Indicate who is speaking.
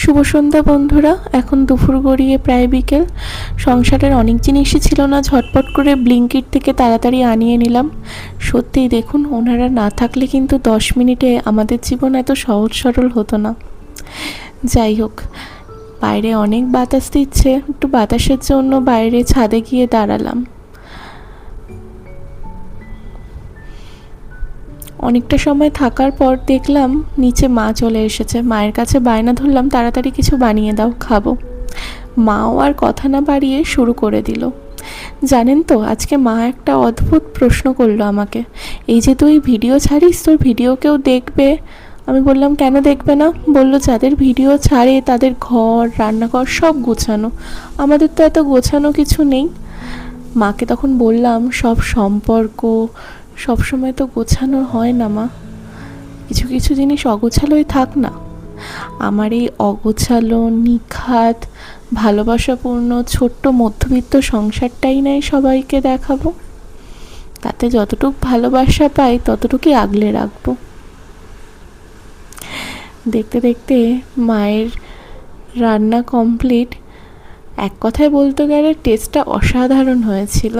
Speaker 1: শুভ সন্ধ্যা বন্ধুরা। এখন দুপুর গড়িয়ে প্রায় বিকেল। সংসারের অনেক জিনিসই ছিল না, ঝটপট করে ব্লিঙ্কিট থেকে তাড়াতাড়ি আনিয়ে নিলাম। সত্যিই দেখুন, ওনারা না থাকলে কিন্তু 10 মিনিটে আমাদের জীবন এত সহজ সরল হতো না। যাই হোক, বাইরে অনেক বাতাস দিচ্ছে, একটু বাতাসের জন্য বাইরে ছাদে গিয়ে দাঁড়ালাম। অনেকটা সময় থাকার পর দেখলাম নিচে মা চলে এসেছে। মায়ের কাছে বায়না ধরলাম, তাড়াতাড়ি কিছু বানিয়ে দাও, খাবো। মাও আর কথা না বাড়িয়ে শুরু করে দিল। জানেন তো, আজকে মা একটা অদ্ভুত প্রশ্ন করলো আমাকে। এই যে তুই ভিডিও ছাড়িস, তোর ভিডিও কেউ দেখবে? আমি বললাম, কেন দেখবে না? বলল, যাদের ভিডিও ছাড়ে তাদের ঘর রান্নাঘর সব গোছানো, আমাদের তো এত গোছানো কিছু নেই। মাকে তখন বললাম, সব সম্পর্ক সবসময় তো গোছানো হয় না মা, কিছু কিছু জিনিস অগোছালোই থাক না। আমার এই অগোছালো, নিখাত, ভালোবাসাপূর্ণ ছোট্ট মধ্যবিত্ত সংসারটাই নাই সবাইকে দেখাবো। তাতে যতটুকু ভালোবাসা পাই ততটুকুই আগলে রাখবো। দেখতে দেখতে মায়ের রান্না কমপ্লিট। এক কথায় বলতে গেলে টেস্টটা অসাধারণ হয়েছিল।